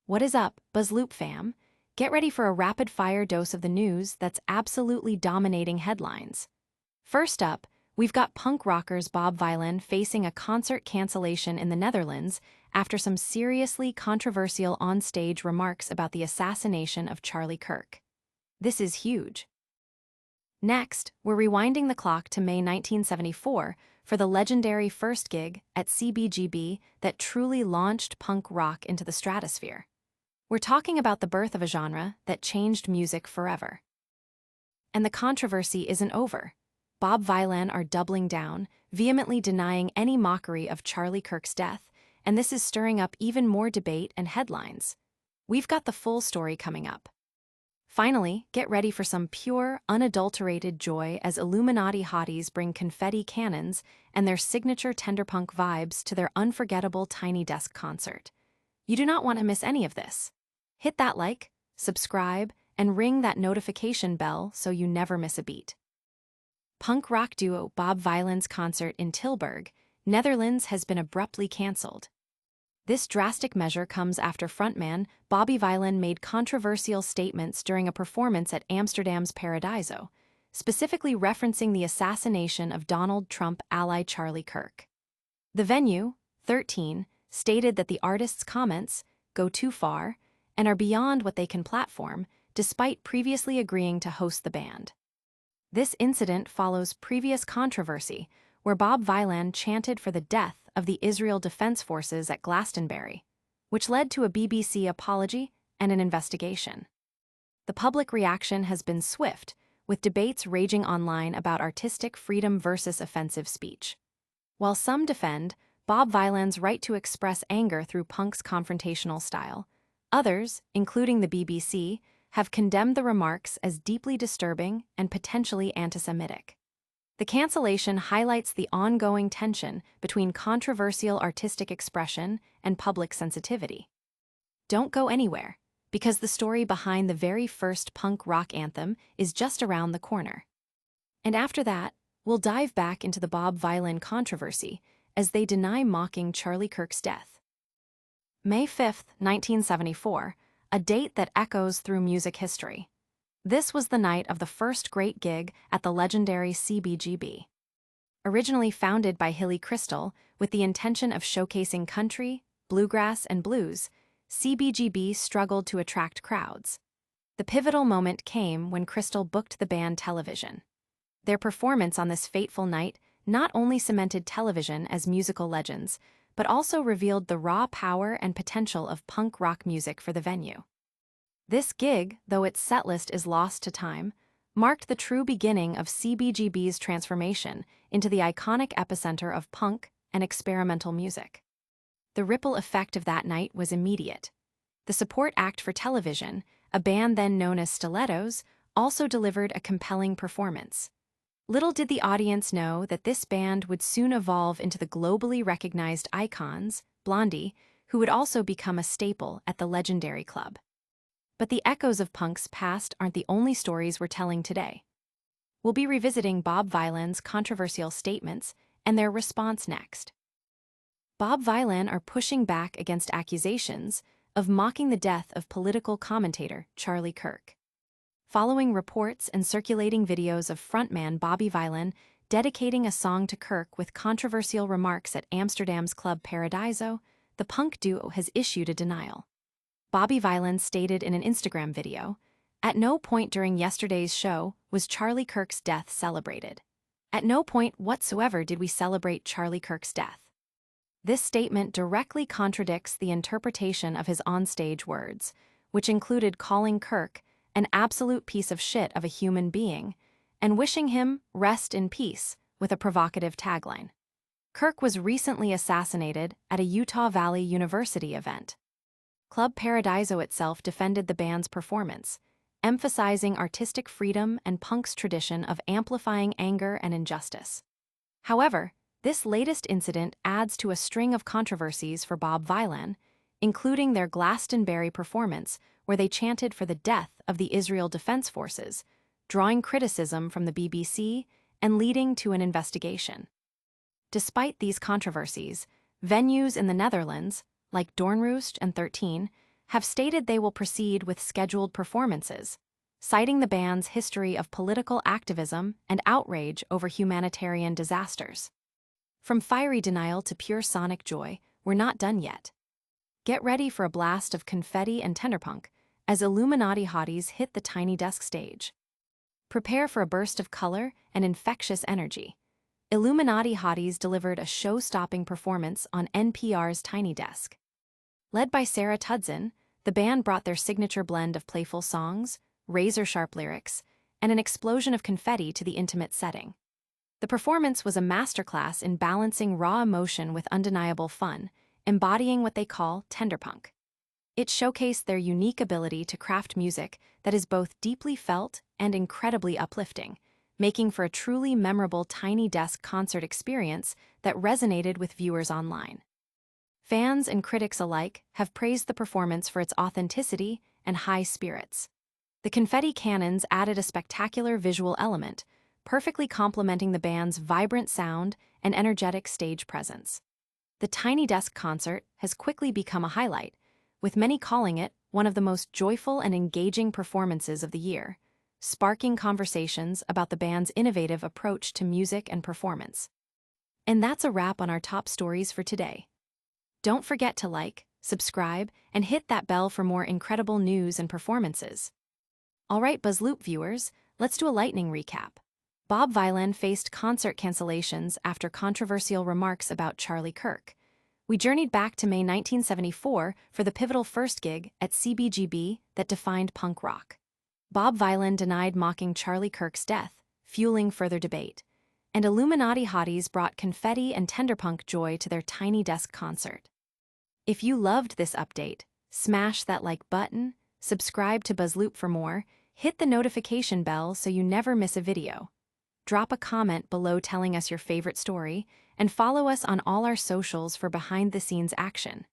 What is up, BuzzLoop fam? Get ready for a rapid-fire dose of the news that's absolutely dominating headlines. First up, we've got punk rockers Bob Vylan facing a concert cancellation in the Netherlands after some seriously controversial on-stage remarks about the assassination of Charlie Kirk. This is huge. Next, we're rewinding the clock to May 1974 for the legendary first gig at CBGB that truly launched punk rock into the stratosphere. We're talking about the birth of a genre that changed music forever. And the controversy isn't over. Bob Vylan are doubling down, vehemently denying any mockery of Charlie Kirk's death, and this is stirring up even more debate and headlines. We've got the full story coming up. Finally, get ready for some pure, unadulterated joy as Illuminati Hotties bring confetti cannons and their signature tenderpunk vibes to their unforgettable Tiny Desk concert. You do not want to miss any of this. Hit that like, subscribe, and ring that notification bell so you never miss a beat. Punk rock duo Bob Vylan's concert in Tilburg, Netherlands has been abruptly cancelled. This drastic measure comes after frontman Bobby Vylan made controversial statements during a performance at Amsterdam's Paradiso, specifically referencing the assassination of Donald Trump ally Charlie Kirk. The venue, 13, stated that the artist's comments go too far and are beyond what they can platform, despite previously agreeing to host the band. This incident follows previous controversy, where Bob Vylan chanted for the death of the Israel Defense Forces at Glastonbury, which led to a BBC apology and an investigation. The public reaction has been swift, with debates raging online about artistic freedom versus offensive speech. While some defend Bob Vylan's right to express anger through punk's confrontational style, others, including the BBC, have condemned the remarks as deeply disturbing and potentially anti-Semitic. The cancellation highlights the ongoing tension between controversial artistic expression and public sensitivity. Don't go anywhere, because the story behind the very first punk rock anthem is just around the corner. And after that, we'll dive back into the Bob Vylan controversy as they deny mocking Charlie Kirk's death. May 5, 1974, a date that echoes through music history. This was the night of the first great gig at the legendary CBGB. Originally founded by Hilly Crystal with the intention of showcasing country, bluegrass, and blues, CBGB struggled to attract crowds. The pivotal moment came when Crystal booked the band Television. Their performance on this fateful night not only cemented Television as musical legends, but also revealed the raw power and potential of punk rock music for the venue. This gig, though its setlist is lost to time, marked the true beginning of CBGB's transformation into the iconic epicenter of punk and experimental music. The ripple effect of that night was immediate. The support act for Television, a band then known as Stilettos, also delivered a compelling performance. Little did the audience know that this band would soon evolve into the globally recognized icons, Blondie, who would also become a staple at the legendary club. But the echoes of punk's past aren't the only stories we're telling today. We'll be revisiting Bob Vylan's controversial statements and their response next. Bob Vylan are pushing back against accusations of mocking the death of political commentator Charlie Kirk. Following reports and circulating videos of frontman Bobby Vylan dedicating a song to Kirk with controversial remarks at Amsterdam's Club Paradiso, the punk duo has issued a denial. Bobby Vylan stated in an Instagram video, "At no point during yesterday's show was Charlie Kirk's death celebrated. At no point whatsoever did we celebrate Charlie Kirk's death." This statement directly contradicts the interpretation of his onstage words, which included calling Kirk an absolute piece of shit of a human being, and wishing him rest in peace with a provocative tagline. Kirk was recently assassinated at a Utah Valley University event. Club Paradiso itself defended the band's performance, emphasizing artistic freedom and punk's tradition of amplifying anger and injustice. However, this latest incident adds to a string of controversies for Bob Vylan, including their Glastonbury performance, where they chanted for the death of the Israel Defense Forces, drawing criticism from the BBC and leading to an investigation. Despite these controversies, venues in the Netherlands, like Doornroost and 13, have stated they will proceed with scheduled performances, citing the band's history of political activism and outrage over humanitarian disasters. From fiery denial to pure sonic joy, we're not done yet. Get ready for a blast of confetti and tenderpunk as Illuminati Hotties hit the Tiny Desk stage. Prepare for a burst of color and infectious energy. Illuminati Hotties delivered a show-stopping performance on NPR's Tiny Desk. Led by Sarah Tudson, the band brought their signature blend of playful songs, razor-sharp lyrics, and an explosion of confetti to the intimate setting. The performance was a masterclass in balancing raw emotion with undeniable fun, embodying what they call tenderpunk. It showcased their unique ability to craft music that is both deeply felt and incredibly uplifting, making for a truly memorable Tiny Desk concert experience that resonated with viewers online. Fans and critics alike have praised the performance for its authenticity and high spirits. The confetti cannons added a spectacular visual element, perfectly complementing the band's vibrant sound and energetic stage presence. The Tiny Desk concert has quickly become a highlight, with many calling it one of the most joyful and engaging performances of the year, sparking conversations about the band's innovative approach to music and performance. And that's a wrap on our top stories for today. Don't forget to like, subscribe, and hit that bell for more incredible news and performances. All right, BuzzLoop viewers, let's do a lightning recap. Bob Vylan faced concert cancellations after controversial remarks about Charlie Kirk. We journeyed back to May 1974 for the pivotal first gig at CBGB that defined punk rock. Bob Vylan denied mocking Charlie Kirk's death, fueling further debate. And Illuminati Hotties brought confetti and tenderpunk joy to their Tiny Desk concert. If you loved this update, smash that like button, subscribe to BuzzLoop for more, hit the notification bell so you never miss a video. Drop a comment below telling us your favorite story, and follow us on all our socials for behind-the-scenes action.